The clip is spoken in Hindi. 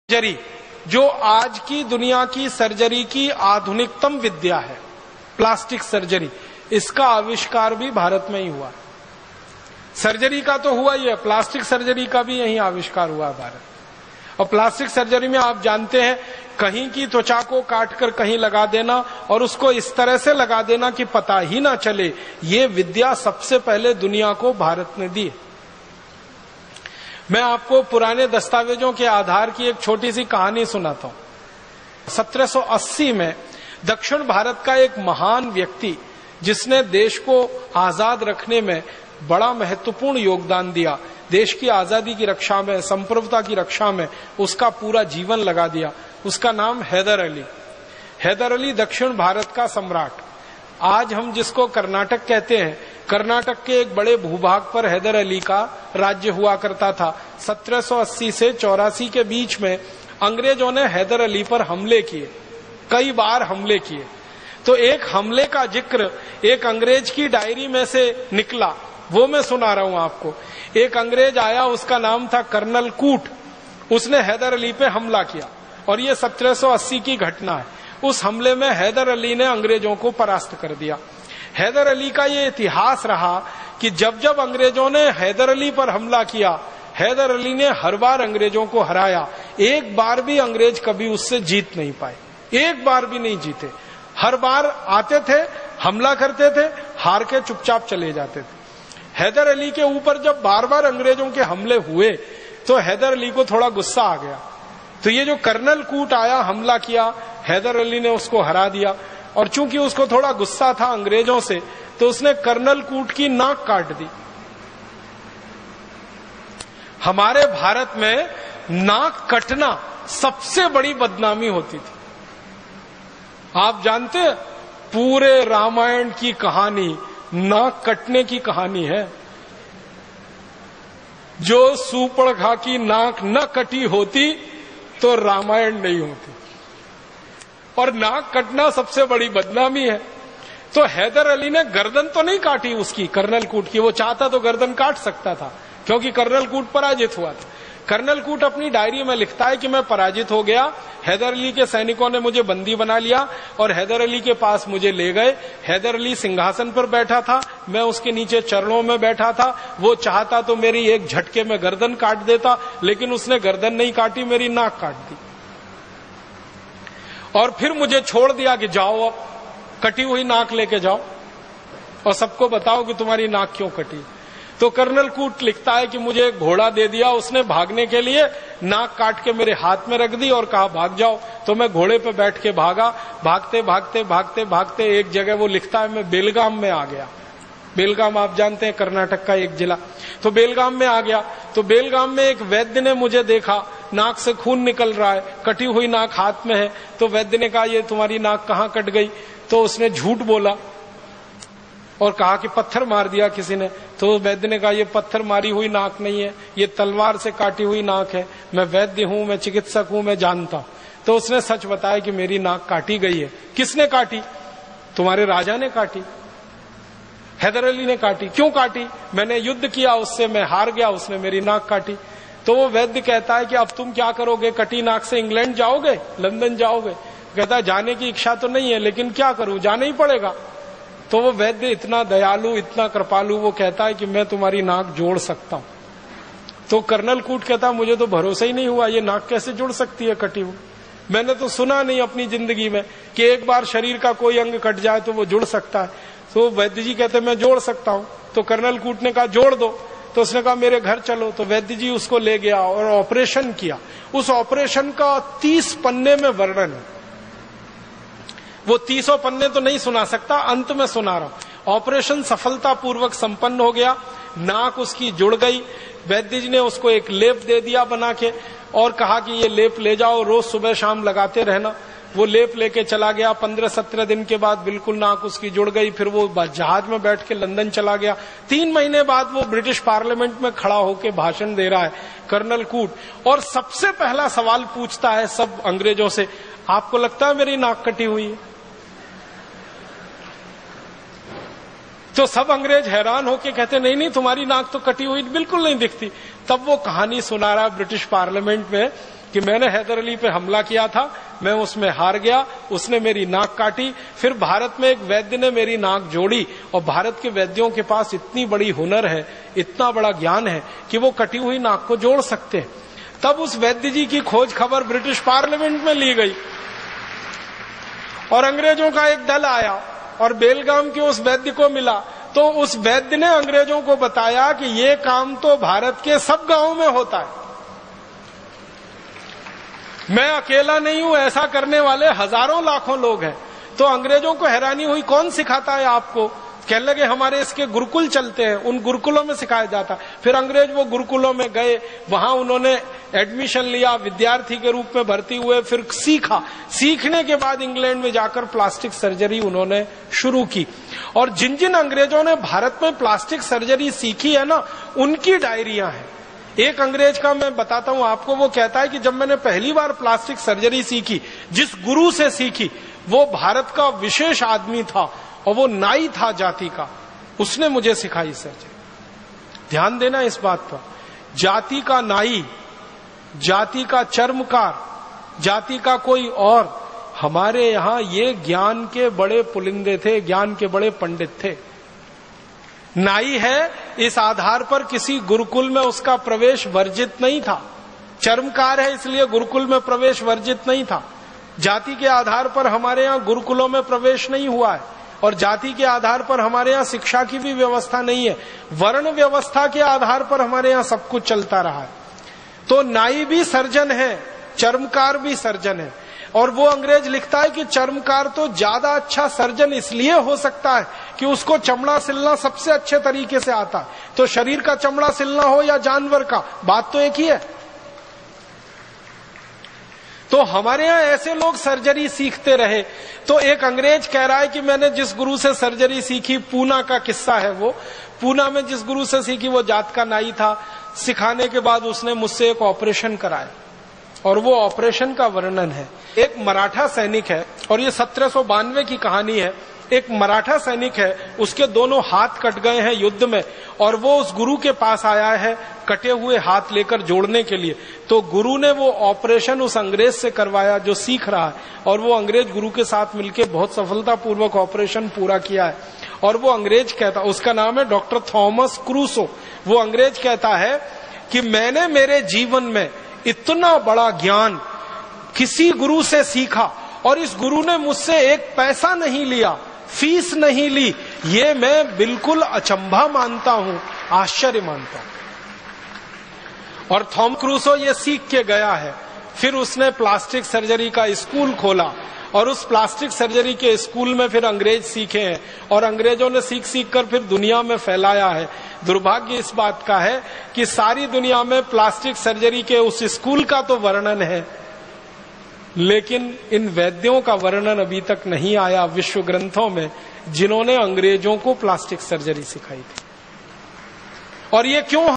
सर्जरी, जो आज की दुनिया की सर्जरी की आधुनिकतम विद्या है, प्लास्टिक सर्जरी, इसका आविष्कार भी भारत में ही हुआ। सर्जरी का तो हुआ ही है, प्लास्टिक सर्जरी का भी यही आविष्कार हुआ भारत। और प्लास्टिक सर्जरी में आप जानते हैं, कहीं की त्वचा को काटकर कहीं लगा देना और उसको इस तरह से लगा देना कि पता ही ना चले, ये विद्या सबसे पहले दुनिया को भारत ने दी। मैं आपको पुराने दस्तावेजों के आधार की एक छोटी सी कहानी सुनाता हूं। 1780 में दक्षिण भारत का एक महान व्यक्ति, जिसने देश को आजाद रखने में बड़ा महत्वपूर्ण योगदान दिया, देश की आजादी की रक्षा में, संप्रभुता की रक्षा में उसका पूरा जीवन लगा दिया, उसका नाम हैदर अली। हैदर अली दक्षिण भारत का सम्राट। आज हम जिसको कर्नाटक कहते हैं, कर्नाटक के एक बड़े भूभाग पर हैदर अली का राज्य हुआ करता था। 1780 से 84 के बीच में अंग्रेजों ने हैदर अली पर हमले किए, कई बार हमले किए। तो एक हमले का जिक्र एक अंग्रेज की डायरी में से निकला, वो मैं सुना रहा हूं आपको। एक अंग्रेज आया, उसका नाम था कर्नल कूट, उसने हैदर अली पे हमला किया और ये 1780 की घटना है। उस हमले में हैदर अली ने अंग्रेजों को परास्त कर दिया। हैदर अली का ये इतिहास रहा कि जब जब अंग्रेजों ने हैदर अली पर हमला किया, हैदर अली ने हर बार अंग्रेजों को हराया। एक बार भी अंग्रेज कभी उससे जीत नहीं पाए, एक बार भी नहीं जीते। हर बार आते थे, हमला करते थे, हार के चुपचाप चले जाते थे। हैदर अली के ऊपर जब बार बार अंग्रेजों के हमले हुए तो हैदर अली को थोड़ा गुस्सा आ गया। तो ये जो कर्नल कूट आया, हमला किया, हैदर अली ने उसको हरा दिया। और चूंकि उसको थोड़ा गुस्सा था अंग्रेजों से, तो उसने कर्नल कूट की नाक काट दी। हमारे भारत में नाक कटना सबसे बड़ी बदनामी होती थी। आप जानते हैं, पूरे रामायण की कहानी नाक कटने की कहानी है। जो सूर्पणखा की नाक न कटी होती तो रामायण नहीं होती। और नाक कटना सबसे बड़ी बदनामी है। तो हैदर अली ने गर्दन तो नहीं काटी उसकी, कर्नल कूट की। वो चाहता तो गर्दन काट सकता था, क्योंकि कर्नल कूट पराजित हुआ था। कर्नल कूट अपनी डायरी में लिखता है कि मैं पराजित हो गया, हैदर अली के सैनिकों ने मुझे बंदी बना लिया और हैदर अली के पास मुझे ले गए। हैदर अली सिंहासन पर बैठा था, मैं उसके नीचे चरणों में बैठा था। वो चाहता तो मेरी एक झटके में गर्दन काट देता, लेकिन उसने गर्दन नहीं काटी, मेरी नाक काट दी। और फिर मुझे छोड़ दिया कि जाओ, अब कटी हुई नाक लेके जाओ और सबको बताओ कि तुम्हारी नाक क्यों कटी। तो कर्नल कूट लिखता है कि मुझे एक घोड़ा दे दिया उसने, भागने के लिए नाक काट के मेरे हाथ में रख दी और कहा भाग जाओ। तो मैं घोड़े पे बैठ के भागा, भागते भागते भागते भागते एक जगह, वो लिखता है, मैं बेलगाम में आ गया। बेलगाम आप जानते हैं, कर्नाटक का एक जिला। तो बेलगाम में आ गया। तो बेलगाम में एक वैद्य ने मुझे देखा, नाक से खून निकल रहा है, कटी हुई नाक हाथ में है। तो वैद्य ने कहा, ये तुम्हारी नाक कहाँ कट गई? तो उसने झूठ बोला और कहा कि पत्थर मार दिया किसी ने। तो वैद्य ने कहा, ये पत्थर मारी हुई नाक नहीं है, ये तलवार से काटी हुई नाक है। मैं वैद्य हूं, मैं चिकित्सक हूं, मैं जानता हूं। तो उसने सच बताया कि मेरी नाक काटी गई है। किसने काटी? तुम्हारे राजा ने काटी, हैदर अली ने काटी। क्यों काटी? मैंने युद्ध किया उससे, मैं हार गया, उसने मेरी नाक काटी। तो वो वैद्य कहता है कि अब तुम क्या करोगे? कटी नाक से इंग्लैंड जाओगे, लंदन जाओगे? कहता है, जाने की इच्छा तो नहीं है, लेकिन क्या करूं, जाना ही पड़ेगा। तो वो वैद्य इतना दयालु, इतना कृपालु, वो कहता है कि मैं तुम्हारी नाक जोड़ सकता हूं। तो कर्नल कूट कहता है, मुझे तो भरोसा ही नहीं हुआ, ये नाक कैसे जुड़ सकती है कटी हुई? मैंने तो सुना नहीं अपनी जिंदगी में कि एक बार शरीर का कोई अंग कट जाए तो वो जुड़ सकता है। तो वैद्य जी कहते मैं जोड़ सकता हूं। तो कर्नल कूट ने कहा जोड़ दो। तो उसने कहा मेरे घर चलो। तो वैद्य जी उसको ले गया और ऑपरेशन किया। उस ऑपरेशन का 30 पन्ने में वर्णन है। वो 30 पन्ने तो नहीं सुना सकता, अंत में सुना रहा हूं। ऑपरेशन सफलतापूर्वक संपन्न हो गया, नाक उसकी जुड़ गई। वैद्य जी ने उसको एक लेप दे दिया बना के और कहा कि ये लेप ले जाओ, रोज सुबह शाम लगाते रहना। वो लेप लेके चला गया। 15-17 दिन के बाद बिल्कुल नाक उसकी जुड़ गई। फिर वो जहाज में बैठ के लंदन चला गया। 3 महीने बाद वो ब्रिटिश पार्लियामेंट में खड़ा होकर भाषण दे रहा है कर्नल कूट, और सबसे पहला सवाल पूछता है सब अंग्रेजों से, आपको लगता है मेरी नाक कटी हुई है? तो सब अंग्रेज हैरान होके कहते नहीं नहीं, तुम्हारी नाक तो कटी हुई बिल्कुल नहीं दिखती। तब वो कहानी सुना रहा ब्रिटिश पार्लियामेंट में कि मैंने हैदर अली पे हमला किया था, मैं उसमें हार गया, उसने मेरी नाक काटी, फिर भारत में एक वैद्य ने मेरी नाक जोड़ी, और भारत के वैद्यों के पास इतनी बड़ी हुनर है, इतना बड़ा ज्ञान है कि वो कटी हुई नाक को जोड़ सकते हैं। तब उस वैद्य जी की खोज खबर ब्रिटिश पार्लियामेंट में ली गई और अंग्रेजों का एक दल आया और बेलगाम के उस वैद्य को मिला, तो उस वैद्य ने अंग्रेजों को बताया कि ये काम तो भारत के सब गांवों में होता है, मैं अकेला नहीं हूं, ऐसा करने वाले हजारों लाखों लोग हैं। तो अंग्रेजों को हैरानी हुई, कौन सिखाता है आपको? कहने लगे हमारे इसके गुरुकुल चलते हैं, उन गुरुकुलों में सिखाया जाता। फिर अंग्रेज वो गुरुकुलों में गए, वहां उन्होंने एडमिशन लिया, विद्यार्थी के रूप में भर्ती हुए, फिर सीखा। सीखने के बाद इंग्लैंड में जाकर प्लास्टिक सर्जरी उन्होंने शुरू की। और जिन जिन अंग्रेजों ने भारत में प्लास्टिक सर्जरी सीखी है ना, उनकी डायरियां हैं। एक अंग्रेज का मैं बताता हूं आपको, वो कहता है कि जब मैंने पहली बार प्लास्टिक सर्जरी सीखी, जिस गुरु से सीखी, वो भारत का विशेष आदमी था और वो नाई था जाति का, उसने मुझे सिखाई सर्जरी। ध्यान देना इस बात पर, जाति का नाई, जाति का चर्मकार, जाति का कोई और, हमारे यहां ये ज्ञान के बड़े पुलिंदे थे, ज्ञान के बड़े पंडित थे। नाई है इस आधार पर किसी गुरुकुल में उसका प्रवेश वर्जित नहीं था, चर्मकार है इसलिए गुरुकुल में प्रवेश वर्जित नहीं था। जाति के आधार पर हमारे यहाँ गुरुकुलों में प्रवेश नहीं हुआ है, और जाति के आधार पर हमारे यहाँ शिक्षा की भी व्यवस्था नहीं है, वर्ण व्यवस्था के आधार पर हमारे यहाँ सब कुछ चलता रहा है। तो नाई भी सर्जन है, चर्मकार भी सर्जन है। और वो अंग्रेज लिखता है कि चर्मकार तो ज्यादा अच्छा सर्जन इसलिए हो सकता है कि उसको चमड़ा सिलना सबसे अच्छे तरीके से आता है। तो शरीर का चमड़ा सिलना हो या जानवर का, बात तो एक ही है। तो हमारे यहां ऐसे लोग सर्जरी सीखते रहे। तो एक अंग्रेज कह रहा है कि मैंने जिस गुरु से सर्जरी सीखी, पूना का किस्सा है वो, पूना में जिस गुरु से सीखी वो जात का नाई था। सिखाने के बाद उसने मुझसे एक ऑपरेशन कराया, और वो ऑपरेशन का वर्णन है। एक मराठा सैनिक है, और ये 1792 की कहानी है। एक मराठा सैनिक है, उसके दोनों हाथ कट गए हैं युद्ध में, और वो उस गुरु के पास आया है कटे हुए हाथ लेकर जोड़ने के लिए। तो गुरु ने वो ऑपरेशन उस अंग्रेज से करवाया जो सीख रहा है, और वो अंग्रेज गुरु के साथ मिलकर बहुत सफलतापूर्वक ऑपरेशन पूरा किया है। और वो अंग्रेज कहता, उसका नाम है डॉक्टर थॉमस क्रूसो। वो अंग्रेज कहता है कि मैंने मेरे जीवन में इतना बड़ा ज्ञान किसी गुरु से सीखा, और इस गुरु ने मुझसे एक पैसा नहीं लिया, फीस नहीं ली। ये मैं बिल्कुल अचंभा मानता हूं, आश्चर्य मानता हूं। और थॉम क्रूसो ये सीख के गया है। फिर उसने प्लास्टिक सर्जरी का स्कूल खोला, और उस प्लास्टिक सर्जरी के स्कूल में फिर अंग्रेज सीखे हैं, और अंग्रेजों ने सीख सीख कर फिर दुनिया में फैलाया है। दुर्भाग्य इस बात का है कि सारी दुनिया में प्लास्टिक सर्जरी के उस स्कूल का तो वर्णन है, लेकिन इन वैद्यों का वर्णन अभी तक नहीं आया विश्व ग्रंथों में, जिन्होंने अंग्रेजों को प्लास्टिक सर्जरी सिखाई थी। और ये क्यों